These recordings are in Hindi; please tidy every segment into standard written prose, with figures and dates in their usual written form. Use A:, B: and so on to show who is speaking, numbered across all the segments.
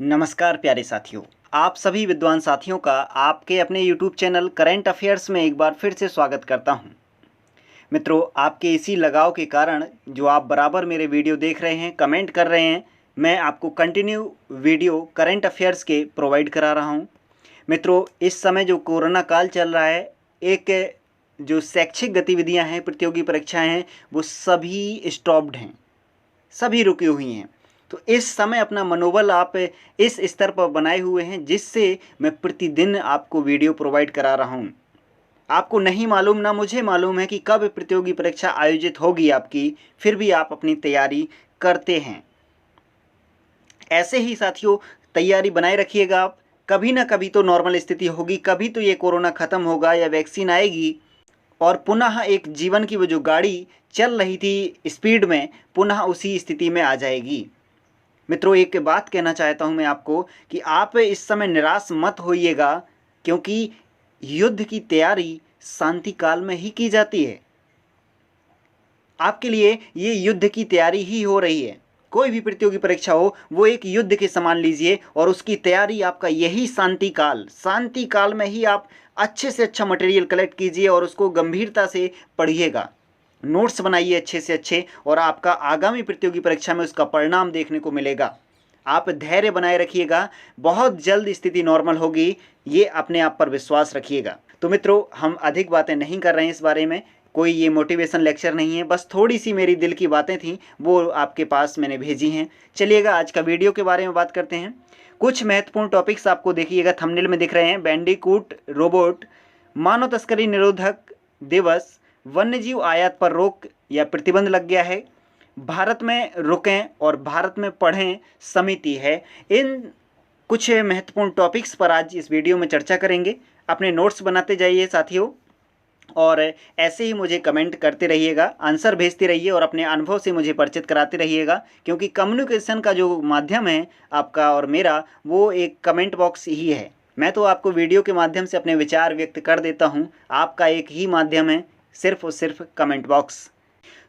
A: नमस्कार प्यारे साथियों। आप सभी विद्वान साथियों का आपके अपने YouTube चैनल करंट अफेयर्स में एक बार फिर से स्वागत करता हूं। मित्रों, आपके इसी लगाव के कारण जो आप बराबर मेरे वीडियो देख रहे हैं, कमेंट कर रहे हैं, मैं आपको कंटिन्यू वीडियो करंट अफेयर्स के प्रोवाइड करा रहा हूं। मित्रों, इस समय जो कोरोना काल चल रहा है, एक जो शैक्षिक गतिविधियां हैं, प्रतियोगी परीक्षाएं हैं, वो सभी स्टॉप्ड हैं, सभी रुकी हुई हैं। तो इस समय अपना मनोबल आप इस स्तर पर बनाए हुए हैं जिससे मैं प्रतिदिन आपको वीडियो प्रोवाइड करा रहा हूं। आपको नहीं मालूम, ना मुझे मालूम है कि कब प्रतियोगी परीक्षा आयोजित होगी आपकी, फिर भी आप अपनी तैयारी करते हैं। ऐसे ही साथियों तैयारी बनाए रखिएगा आप। कभी ना कभी तो नॉर्मल स्थिति होगी, कभी तो ये कोरोना ख़त्म होगा या वैक्सीन आएगी और पुनः एक जीवन की वो जो गाड़ी चल रही थी स्पीड में, पुनः उसी स्थिति में आ जाएगी। मित्रों, एक बात कहना चाहता हूं मैं आपको कि आप इस समय निराश मत होइएगा, क्योंकि युद्ध की तैयारी शांति काल में ही की जाती है। आपके लिए ये युद्ध की तैयारी ही हो रही है। कोई भी प्रतियोगी परीक्षा हो, वो एक युद्ध के समान लीजिए और उसकी तैयारी आपका यही शांति काल में ही आप अच्छे से अच्छा मटेरियल कलेक्ट कीजिए और उसको गंभीरता से पढ़िएगा। नोट्स बनाइए अच्छे से अच्छे और आपका आगामी प्रतियोगी परीक्षा में उसका परिणाम देखने को मिलेगा। आप धैर्य बनाए रखिएगा, बहुत जल्द स्थिति नॉर्मल होगी, ये अपने आप पर विश्वास रखिएगा। तो मित्रों, हम अधिक बातें नहीं कर रहे हैं इस बारे में, कोई ये मोटिवेशन लेक्चर नहीं है, बस थोड़ी सी मेरी दिल की बातें थीं, वो आपके पास मैंने भेजी हैं। चलिएगा आज का वीडियो के बारे में बात करते हैं। कुछ महत्वपूर्ण टॉपिक्स आपको देखिएगा, थंबनेल में दिख रहे हैं। बैंडिकूट रोबोट, मानव तस्करी निरोधक दिवस, वन्यजीव आयात पर रोक या प्रतिबंध लग गया है, भारत में रुकें और भारत में पढ़ें समिति है। इन कुछ महत्वपूर्ण टॉपिक्स पर आज इस वीडियो में चर्चा करेंगे। अपने नोट्स बनाते जाइए साथियों, और ऐसे ही मुझे कमेंट करते रहिएगा, आंसर भेजते रहिए और अपने अनुभव से मुझे परिचित कराते रहिएगा, क्योंकि कम्युनिकेशन का जो माध्यम है आपका और मेरा, वो एक कमेंट बॉक्स ही है। मैं तो आपको वीडियो के माध्यम से अपने विचार व्यक्त कर देता हूँ, आपका एक ही माध्यम है, सिर्फ और सिर्फ कमेंट बॉक्स।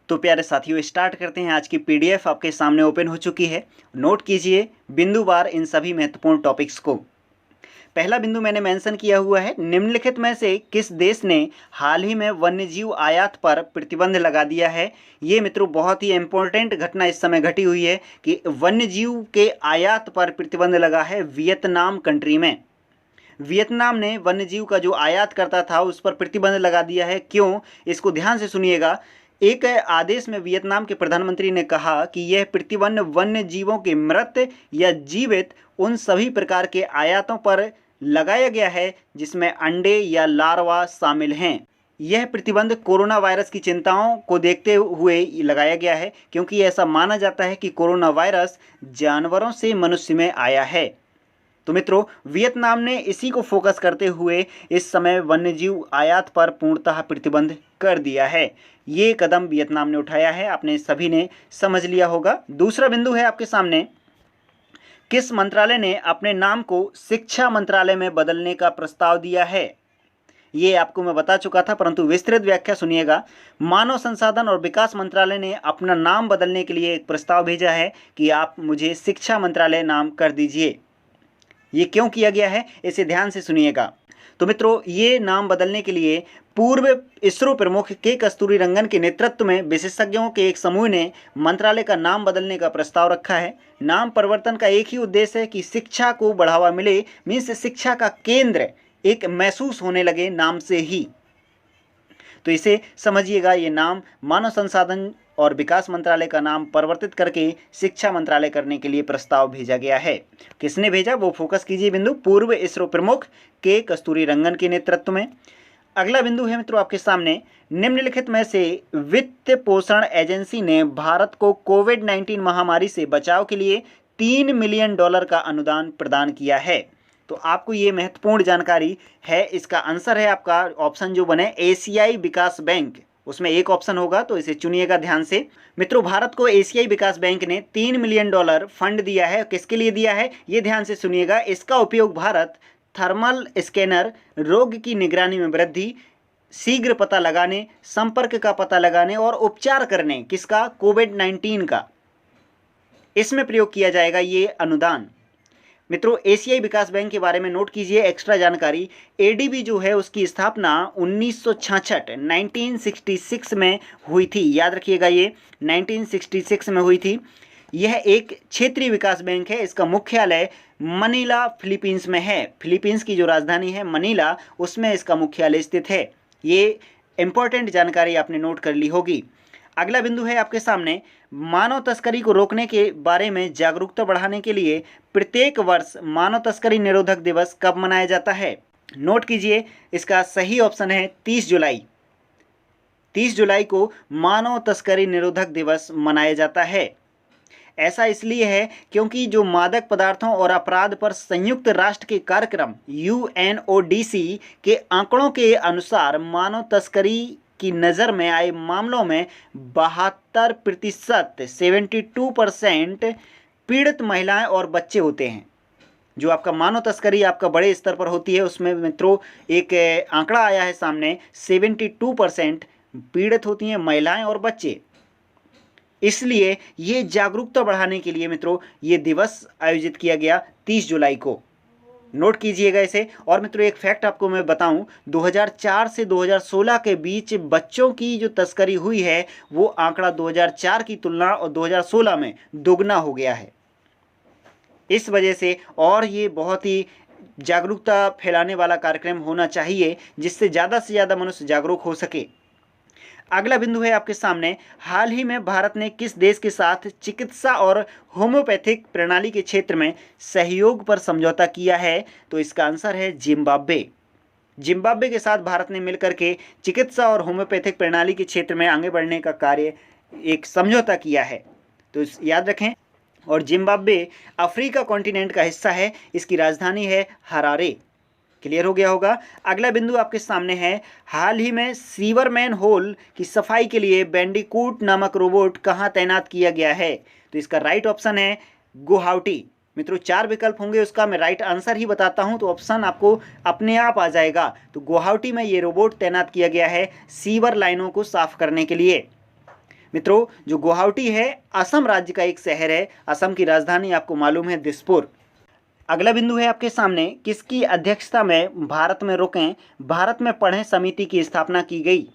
A: तो प्यारे साथियों, स्टार्ट करते हैं। आज की पीडीएफ आपके सामने ओपन हो चुकी है। नोट कीजिए बिंदुवार इन सभी महत्वपूर्ण टॉपिक्स को। पहला बिंदु मैंने मेंशन किया हुआ है, निम्नलिखित में से किस देश ने हाल ही में वन्यजीव आयात पर प्रतिबंध लगा दिया है। ये मित्रों बहुत ही इंपॉर्टेंट घटना इस समय घटी हुई है कि वन्यजीव के आयात पर प्रतिबंध लगा है वियतनाम कंट्री में। वियतनाम ने वन्यजीव का जो आयात करता था उस पर प्रतिबंध लगा दिया है। क्यों, इसको ध्यान से सुनिएगा। एक आदेश में वियतनाम के प्रधानमंत्री ने कहा कि यह प्रतिबंध वन्य जीवों के मृत या जीवित उन सभी प्रकार के आयातों पर लगाया गया है जिसमें अंडे या लार्वा शामिल हैं। यह प्रतिबंध कोरोना वायरस की चिंताओं को देखते हुए लगाया गया है, क्योंकि ऐसा माना जाता है कि कोरोना वायरस जानवरों से मनुष्य में आया है। तो मित्रों, वियतनाम ने इसी को फोकस करते हुए इस समय वन्यजीव आयात पर पूर्णतः प्रतिबंध कर दिया है। ये कदम वियतनाम ने उठाया है, आपने सभी ने समझ लिया होगा। दूसरा बिंदु है आपके सामने, किस मंत्रालय ने अपने नाम को शिक्षा मंत्रालय में बदलने का प्रस्ताव दिया है। ये आपको मैं बता चुका था, परंतु विस्तृत व्याख्या सुनिएगा। मानव संसाधन और विकास मंत्रालय ने अपना नाम बदलने के लिए एक प्रस्ताव भेजा है कि आप मुझे शिक्षा मंत्रालय नाम कर दीजिए। ये क्यों किया गया है, इसे ध्यान से सुनिएगा। तो मित्रों, ये नाम बदलने के लिए पूर्व इसरो प्रमुख के कस्तूरीरंगन के नेतृत्व में विशेषज्ञों के एक समूह ने मंत्रालय का नाम बदलने का प्रस्ताव रखा है। नाम परिवर्तन का एक ही उद्देश्य है कि शिक्षा को बढ़ावा मिले, मीन्स शिक्षा का केंद्र एक महसूस होने लगे नाम से ही। तो इसे समझिएगा, ये नाम मानव संसाधन और विकास मंत्रालय का नाम परिवर्तित करके शिक्षा मंत्रालय करने के लिए प्रस्ताव भेजा गया है। किसने भेजा, वो फोकस कीजिए बिंदु, पूर्व इसरो प्रमुख के कस्तूरीरंगन के नेतृत्व में। अगला बिंदु है मित्रों आपके सामने, निम्नलिखित में से वित्त पोषण एजेंसी ने भारत को कोविड-19 महामारी से बचाव के लिए $3 मिलियन का अनुदान प्रदान किया है। तो आपको ये महत्वपूर्ण जानकारी है। इसका आंसर है आपका ऑप्शन जो बने एशियाई विकास बैंक, उसमें एक ऑप्शन होगा, तो इसे चुनिएगा ध्यान से। मित्रों, भारत को एशियाई विकास बैंक ने $3 मिलियन फंड दिया है। किसके लिए दिया है, ये ध्यान से सुनिएगा। इसका उपयोग भारत थर्मल स्कैनर, रोग की निगरानी में वृद्धि, शीघ्र पता लगाने, संपर्क का पता लगाने और उपचार करने, किसका, कोविड-19 का, इसमें प्रयोग किया जाएगा ये अनुदान। मित्रों एशियाई विकास बैंक के बारे में नोट कीजिए एक्स्ट्रा जानकारी। एडीबी जो है उसकी स्थापना 1966 में हुई थी, याद रखिएगा ये 1966 में हुई थी। यह एक क्षेत्रीय विकास बैंक है। इसका मुख्यालय मनीला फिलीपींस में है। फिलीपींस की जो राजधानी है मनीला, उसमें इसका मुख्यालय स्थित है। ये इंपॉर्टेंट जानकारी आपने नोट कर ली होगी। अगला बिंदु है आपके सामने, मानव तस्करी को रोकने के बारे में जागरूकता बढ़ाने के लिए प्रत्येक वर्ष मानव तस्करी निरोधक दिवस कब मनाया जाता है? नोट कीजिए, इसका सही ऑप्शन है 30 जुलाई। 30 जुलाई को मानव तस्करी निरोधक दिवस मनाया जाता है। ऐसा इसलिए है क्योंकि जो मादक पदार्थों और अपराध पर संयुक्त राष्ट्र के कार्यक्रम UNODC के आंकड़ों के अनुसार मानव तस्करी की नज़र में आए मामलों में 72% 72% पीड़ित महिलाएं और बच्चे होते हैं। जो आपका मानव तस्करी आपका बड़े स्तर पर होती है उसमें मित्रों एक आंकड़ा आया है सामने, 72% पीड़ित होती हैं महिलाएं और बच्चे। इसलिए ये जागरूकता बढ़ाने के लिए मित्रों ये दिवस आयोजित किया गया 30 जुलाई को। नोट कीजिएगा इसे। और मित्रों एक फैक्ट आपको मैं बताऊं, 2004 से 2016 के बीच बच्चों की जो तस्करी हुई है वो आंकड़ा 2004 की तुलना और 2016 में दोगुना हो गया है। इस वजह से और ये बहुत ही जागरूकता फैलाने वाला कार्यक्रम होना चाहिए जिससे ज़्यादा से ज़्यादा मनुष्य जागरूक हो सके। अगला बिंदु है आपके सामने, हाल ही में भारत ने किस देश के साथ चिकित्सा और होम्योपैथिक प्रणाली के क्षेत्र में सहयोग पर समझौता किया है? तो इसका आंसर है जिम्बाब्वे। जिम्बाब्वे के साथ भारत ने मिलकर के चिकित्सा और होम्योपैथिक प्रणाली के क्षेत्र में आगे बढ़ने का कार्य एक समझौता किया है, तो याद रखें। और जिम्बाब्वे अफ्रीका कॉन्टिनेंट का हिस्सा है। इसकी राजधानी है हरारे। क्लियर हो गया होगा। अगला बिंदु आपके सामने है, हाल ही में सीवरमैन होल की सफाई के लिए बैंडिकूट नामक रोबोट कहाँ तैनात किया गया है? तो इसका राइट ऑप्शन है गुवाहाटी। मित्रों 4 विकल्प होंगे, उसका मैं राइट आंसर ही बताता हूं तो ऑप्शन आपको अपने आप आ जाएगा। तो गुवाहाटी में ये रोबोट तैनात किया गया है सीवर लाइनों को साफ करने के लिए। मित्रों जो गुवाहाटी है असम राज्य का एक शहर है। असम की राजधानी आपको मालूम है दिसपुर। अगला बिंदु है आपके सामने, किसकी अध्यक्षता में भारत में रुकें भारत में पढ़ें समिति की स्थापना की गई?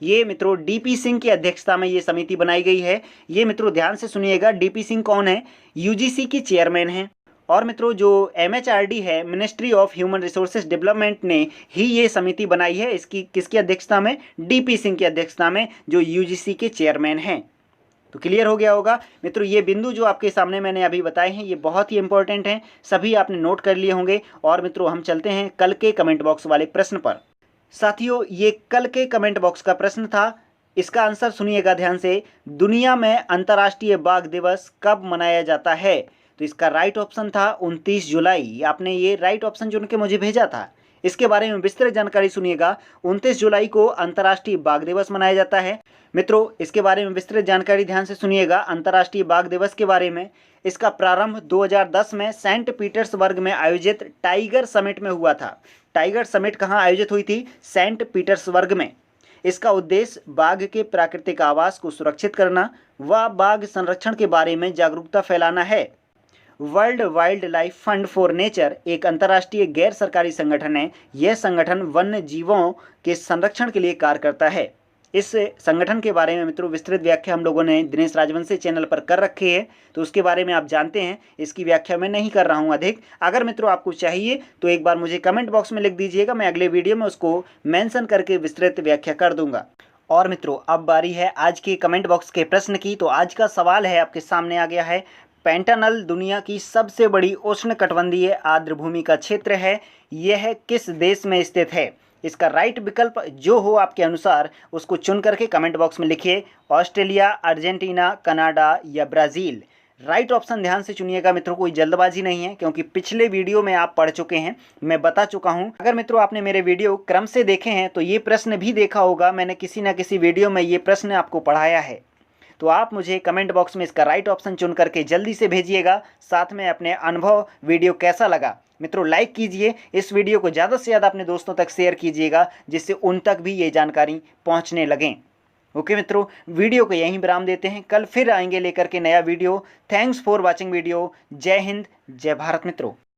A: ये मित्रों डीपी सिंह की अध्यक्षता में ये समिति बनाई गई है। ये मित्रों ध्यान से सुनिएगा, डीपी सिंह कौन है? यूजीसी की चेयरमैन हैं। और मित्रों जो MHRD है, ministry of human resources development ने ही ये समिति बनाई है। इसकी किसकी अध्यक्षता में? डीपी सिंह की अध्यक्षता में, जो यूजीसी के चेयरमैन हैं। तो क्लियर हो गया होगा। मित्रों ये बिंदु जो आपके सामने मैंने अभी बताए हैं ये बहुत ही इंपॉर्टेंट हैं, सभी आपने नोट कर लिए होंगे। और मित्रों हम चलते हैं कल के कमेंट बॉक्स वाले प्रश्न पर। साथियों ये कल के कमेंट बॉक्स का प्रश्न था, इसका आंसर सुनिएगा ध्यान से। दुनिया में अंतर्राष्ट्रीय बाघ दिवस कब मनाया जाता है? तो इसका राइट ऑप्शन था 29 जुलाई। आपने ये राइट ऑप्शन चुन के मुझे भेजा था। इसके बारे में विस्तृत जानकारी सुनिएगा। 29 जुलाई को अंतर्राष्ट्रीय बाघ दिवस मनाया जाता है। मित्रों इसके बारे में विस्तृत जानकारी ध्यान से सुनिएगा। अंतर्राष्ट्रीय बाघ दिवस के बारे में, इसका प्रारंभ 2010 में सेंट पीटर्सबर्ग में आयोजित टाइगर समिट में हुआ था। टाइगर समिट कहाँ आयोजित हुई थी? सेंट पीटर्सबर्ग में। इसका उद्देश्य बाघ के प्राकृतिक आवास को सुरक्षित करना व बाघ संरक्षण के बारे में जागरूकता फैलाना है। World wild life fund for nature एक अंतर्राष्ट्रीय गैर सरकारी संगठन है। यह संगठन वन्य जीवों के संरक्षण के लिए कार्य करता है। इस संगठन के बारे में मित्रों विस्तृत व्याख्या हम लोगों ने दिनेश राजवंशी चैनल पर कर रखी है, तो उसके बारे में आप जानते हैं। इसकी व्याख्या मैं नहीं कर रहा हूं अधिक। अगर मित्रों आपको चाहिए तो एक बार मुझे कमेंट बॉक्स में लिख दीजिएगा, मैं अगले वीडियो में उसको मेंशन करके विस्तृत व्याख्या कर दूंगा। और मित्रों अब बारी है आज के कमेंट बॉक्स के प्रश्न की। तो आज का सवाल है आपके सामने आ गया है, पैंटानल दुनिया की सबसे बड़ी उष्णकटिबंधीय आर्द्र भूमि का क्षेत्र है। यह किस देश में स्थित है? इसका राइट विकल्प जो हो आपके अनुसार उसको चुन करके कमेंट बॉक्स में लिखिए। ऑस्ट्रेलिया, अर्जेंटीना, कनाडा या ब्राज़ील। राइट ऑप्शन ध्यान से चुनिएगा मित्रों, कोई जल्दबाजी नहीं है क्योंकि पिछले वीडियो में आप पढ़ चुके हैं, मैं बता चुका हूं। अगर मित्रों आपने मेरे वीडियो क्रम से देखे हैं तो ये प्रश्न भी देखा होगा, मैंने किसी न किसी वीडियो में ये प्रश्न आपको पढ़ाया है। तो आप मुझे कमेंट बॉक्स में इसका राइट ऑप्शन चुन करके जल्दी से भेजिएगा। साथ में अपने अनुभव, वीडियो कैसा लगा मित्रों लाइक कीजिए। इस वीडियो को ज़्यादा से ज़्यादा अपने दोस्तों तक शेयर कीजिएगा जिससे उन तक भी ये जानकारी पहुंचने लगें। ओके मित्रों, वीडियो को यहीं विराम देते हैं, कल फिर आएंगे लेकर के नया video. Thanks for watching video. जय हिंद, जय भारत मित्रों।